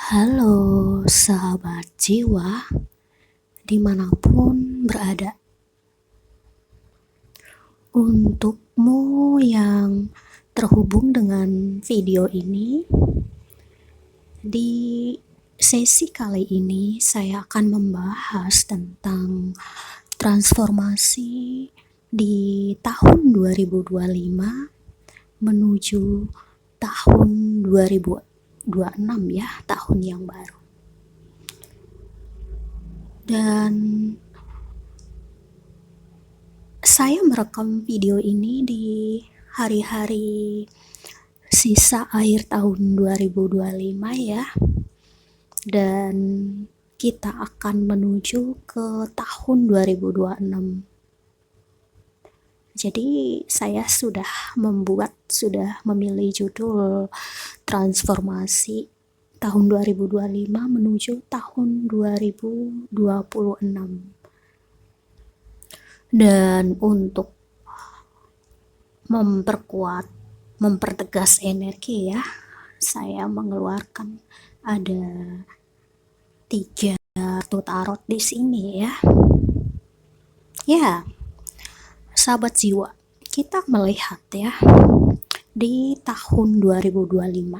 Halo sahabat jiwa dimanapun berada. Untukmu yang terhubung dengan video ini, di sesi kali ini saya akan membahas tentang transformasi di tahun 2025 menuju tahun 2026 ya, tahun yang baru. Dan saya merekam video ini di hari-hari sisa akhir tahun 2025 ya. Dan kita akan menuju ke tahun 2026. Jadi saya sudah memilih judul transformasi tahun 2025 menuju tahun 2026. Dan untuk mempertegas energi ya, saya mengeluarkan ada 3 kartu tarot di sini ya. Ya, sahabat jiwa, kita melihat ya di tahun 2025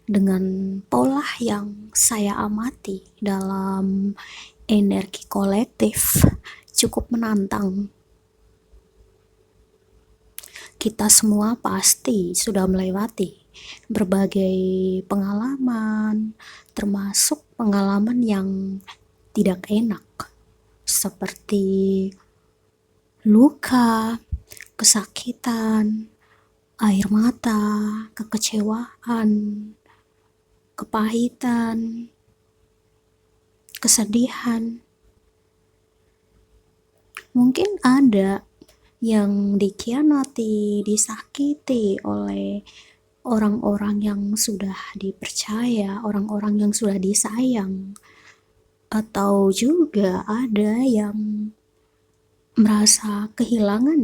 dengan pola yang saya amati dalam energi kolektif cukup menantang. Kita semua pasti sudah melewati berbagai pengalaman, termasuk pengalaman yang tidak enak, seperti luka, kesakitan, air mata, kekecewaan, kepahitan, kesedihan. Mungkin ada yang dikhianati, disakiti oleh orang-orang yang sudah dipercaya, orang-orang yang sudah disayang, atau juga ada yang merasa kehilangan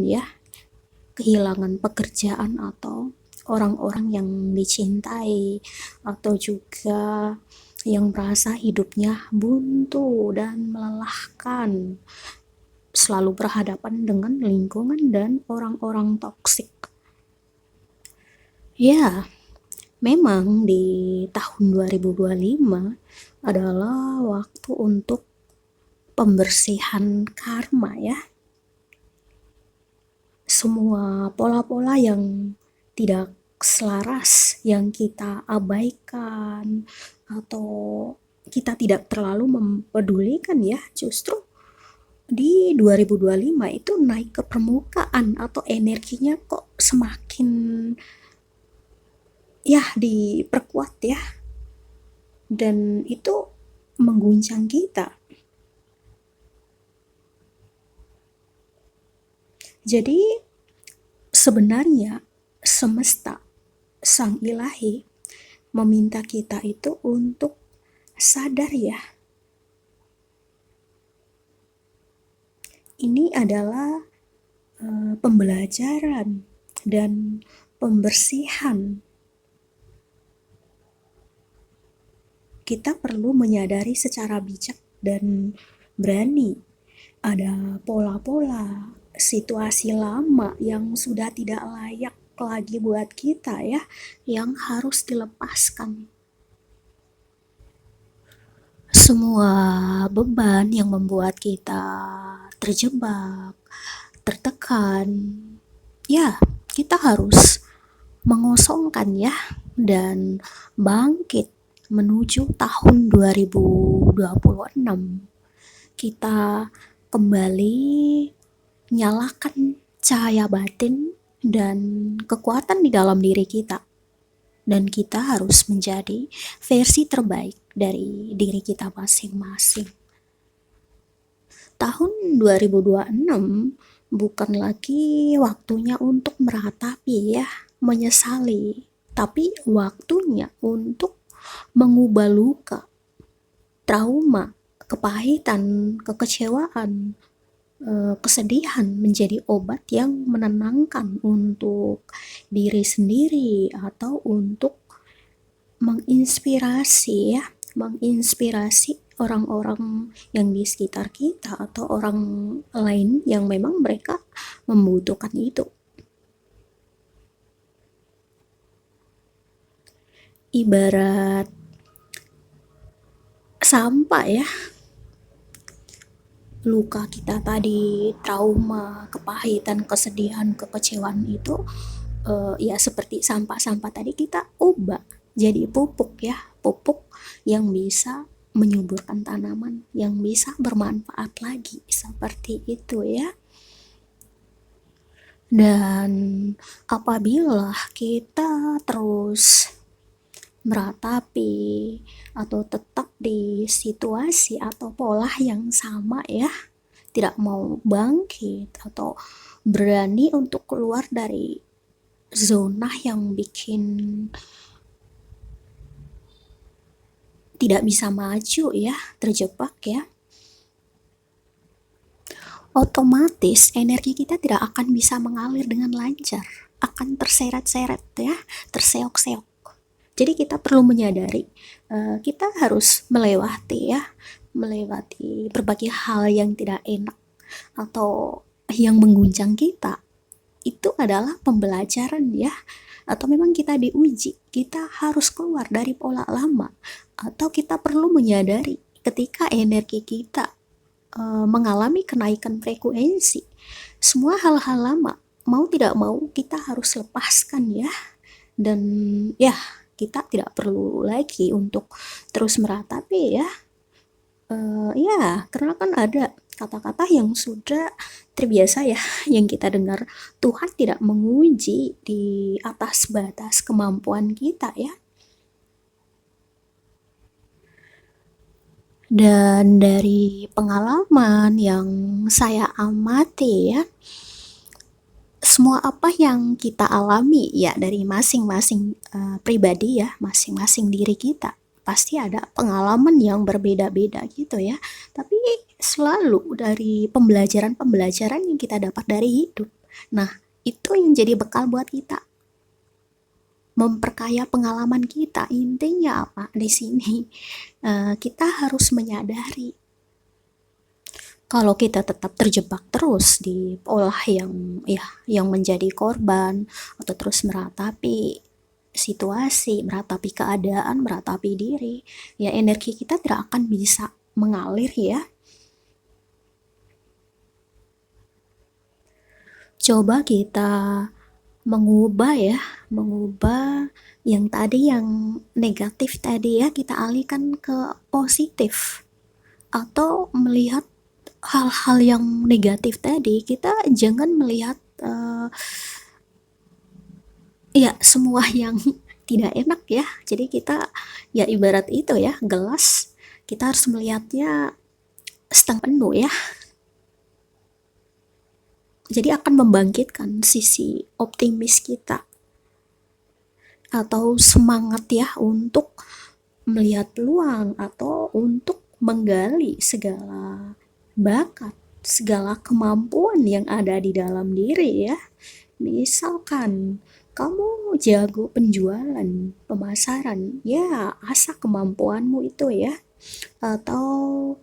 pekerjaan atau orang-orang yang dicintai, atau juga yang merasa hidupnya buntu dan melelahkan, selalu berhadapan dengan lingkungan dan orang-orang toksik. Ya, memang di tahun 2025 adalah waktu untuk pembersihan karma ya. Semua pola-pola yang tidak selaras, yang kita abaikan atau kita tidak terlalu mempedulikan ya, justru di 2025 itu naik ke permukaan atau energinya kok semakin ya diperkuat ya, dan itu mengguncang kita. Jadi sebenarnya semesta, sang ilahi meminta kita itu untuk sadar ya. Ini adalah pembelajaran dan pembersihan. Kita perlu menyadari secara bijak dan berani. Ada pola-pola, situasi lama yang sudah tidak layak lagi buat kita ya, yang harus dilepaskan. Semua beban yang membuat kita terjebak, tertekan, ya kita harus mengosongkan ya, dan bangkit menuju tahun 2026. Kita kembali nyalakan cahaya batin dan kekuatan di dalam diri kita, dan kita harus menjadi versi terbaik dari diri kita masing-masing. Tahun 2026 bukan lagi waktunya untuk meratapi ya, menyesali, tapi waktunya untuk mengubah luka, trauma, kepahitan, kekecewaan, kesedihan menjadi obat yang menenangkan untuk diri sendiri atau untuk menginspirasi ya, menginspirasi orang-orang yang di sekitar kita atau orang lain yang memang mereka membutuhkan itu. Ibarat sampah ya, luka kita tadi, trauma, kepahitan, kesedihan, kekecewaan itu ya seperti sampah-sampah tadi kita ubah jadi pupuk ya, pupuk yang bisa menyuburkan tanaman, yang bisa bermanfaat lagi, seperti itu ya. Dan apabila kita terus meratapi atau tetap di situasi atau pola yang sama ya, tidak mau bangkit atau berani untuk keluar dari zona yang bikin tidak bisa maju ya, terjebak ya, otomatis energi kita tidak akan bisa mengalir dengan lancar, akan terseret-seret ya, terseok-seok. Jadi kita perlu menyadari kita harus melewati berbagai hal yang tidak enak atau yang mengguncang kita. Itu adalah pembelajaran ya, atau memang kita diuji, kita harus keluar dari pola lama, atau kita perlu menyadari ketika energi kita mengalami kenaikan frekuensi, semua hal-hal lama mau tidak mau kita harus lepaskan ya. Dan ya, kita tidak perlu lagi untuk terus meratapi ya. Ya, karena kan ada kata-kata yang sudah terbiasa ya, yang kita dengar, Tuhan tidak menguji di atas batas kemampuan kita ya. Dan dari pengalaman yang saya amati ya, semua apa yang kita alami ya dari masing-masing pribadi ya, masing-masing diri kita, pasti ada pengalaman yang berbeda-beda gitu ya. Tapi selalu dari pembelajaran-pembelajaran yang kita dapat dari hidup. Nah, itu yang jadi bekal buat kita. Memperkaya pengalaman kita. Intinya apa di sini? Kita harus menyadari kalau kita tetap terjebak terus di pola yang menjadi korban atau terus meratapi situasi, meratapi keadaan, meratapi diri, ya energi kita tidak akan bisa mengalir ya. Coba kita mengubah yang tadi, yang negatif tadi ya, kita alihkan ke positif, atau melihat hal-hal yang negatif tadi, kita jangan melihat ya semua yang tidak enak ya. Jadi kita ya ibarat itu ya, gelas kita harus melihatnya setengah penuh ya. Jadi akan membangkitkan sisi optimis kita atau semangat ya untuk melihat peluang atau untuk menggali segala bakat, segala kemampuan yang ada di dalam diri ya. Misalkan kamu jago penjualan, pemasaran, ya asah kemampuanmu itu ya. Atau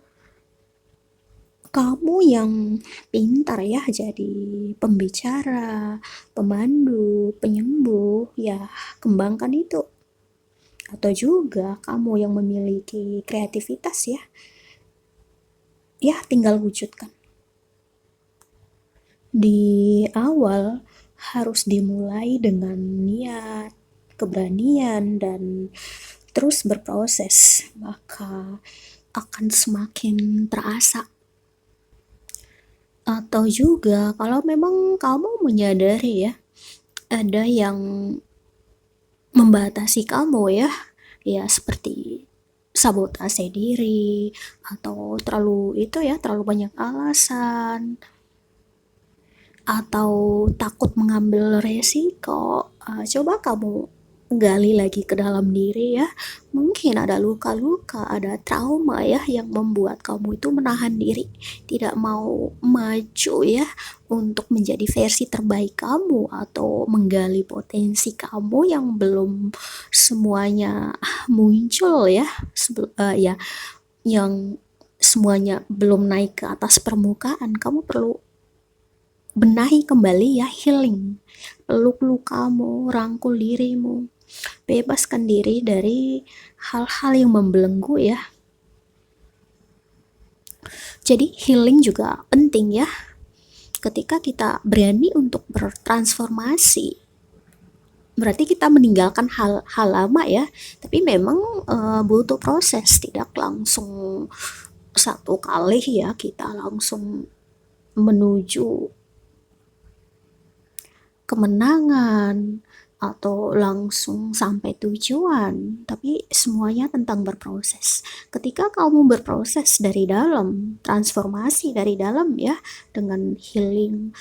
kamu yang pintar ya jadi pembicara, pemandu, penyembuh, ya kembangkan itu. Atau juga kamu yang memiliki kreativitas ya tinggal wujudkan. Di awal harus dimulai dengan niat, keberanian, dan terus berproses, maka akan semakin terasa. Atau juga kalau memang kamu menyadari ya, ada yang membatasi kamu ya seperti sabotase diri atau terlalu banyak alasan atau takut mengambil resiko. Coba kamu gali lagi ke dalam diri ya, mungkin ada luka-luka, ada trauma ya yang membuat kamu itu menahan diri, tidak mau maju ya untuk menjadi versi terbaik kamu atau menggali potensi kamu yang belum semuanya muncul ya, ya, yang semuanya belum naik ke atas permukaan, kamu perlu benahi kembali ya, healing. Peluk lukamu, rangkul dirimu, bebaskan diri dari hal-hal yang membelenggu ya. Jadi healing juga penting ya. Ketika kita berani untuk bertransformasi, berarti kita meninggalkan hal-hal lama ya. Tapi memang butuh proses, tidak langsung satu kali ya kita langsung menuju kemenangan atau langsung sampai tujuan, tapi semuanya tentang berproses. Ketika kamu berproses dari dalam, transformasi dari dalam ya, dengan healing,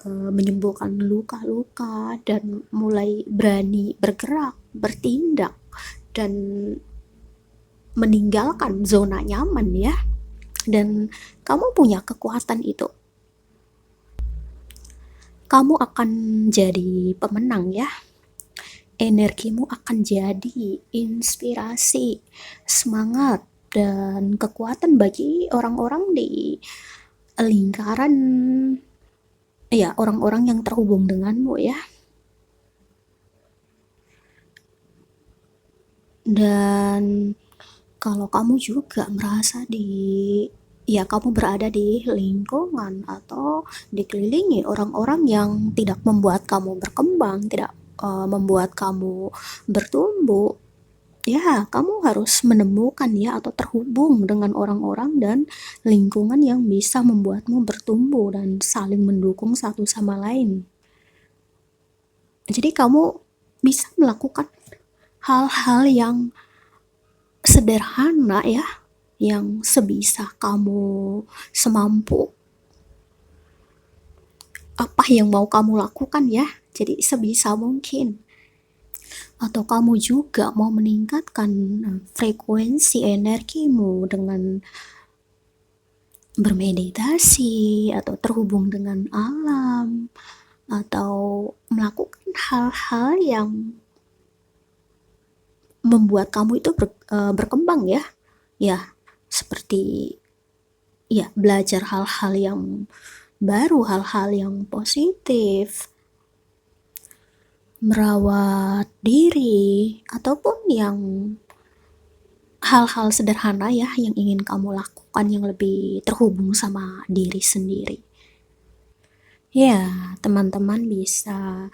menyembuhkan luka-luka, dan mulai berani bergerak, bertindak, dan meninggalkan zona nyaman ya, dan kamu punya kekuatan itu, kamu akan jadi pemenang ya. Energimu akan jadi inspirasi, semangat, dan kekuatan bagi orang-orang di lingkaran ya, orang-orang yang terhubung denganmu ya. Dan kalau kamu juga merasa kamu berada di lingkungan atau dikelilingi orang-orang yang tidak membuat kamu berkembang, tidak membuat kamu bertumbuh, ya kamu harus menemukan ya, atau terhubung dengan orang-orang dan lingkungan yang bisa membuatmu bertumbuh dan saling mendukung satu sama lain. Jadi kamu bisa melakukan hal-hal yang sederhana ya, yang sebisa kamu, semampu apa yang mau kamu lakukan ya. Jadi sebisa mungkin. Atau kamu juga mau meningkatkan frekuensi energimu dengan bermeditasi atau terhubung dengan alam, atau melakukan hal-hal yang membuat kamu itu berkembang ya. Ya, seperti ya belajar hal-hal yang baru, hal-hal yang positif, merawat diri, ataupun yang hal-hal sederhana ya yang ingin kamu lakukan yang lebih terhubung sama diri sendiri. Ya, teman-teman bisa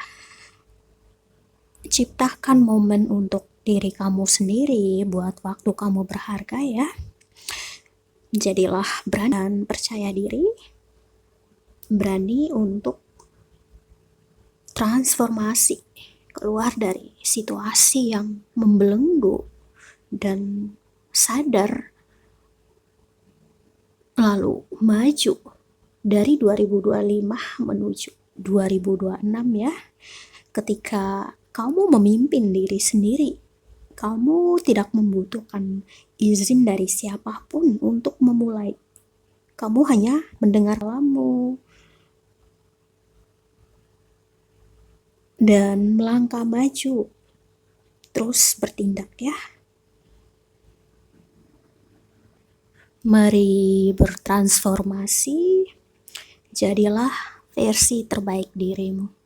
ciptakan momen untuk diri kamu sendiri, buat waktu kamu berharga ya. Jadilah berani dan percaya diri, berani untuk transformasi, keluar dari situasi yang membelenggu, dan sadar, lalu maju dari 2025 menuju 2026 ya. Ketika kamu memimpin diri sendiri, kamu tidak membutuhkan izin dari siapapun untuk memulai. Kamu hanya mendengar alammu dan melangkah maju, terus bertindak ya. Mari bertransformasi, jadilah versi terbaik dirimu.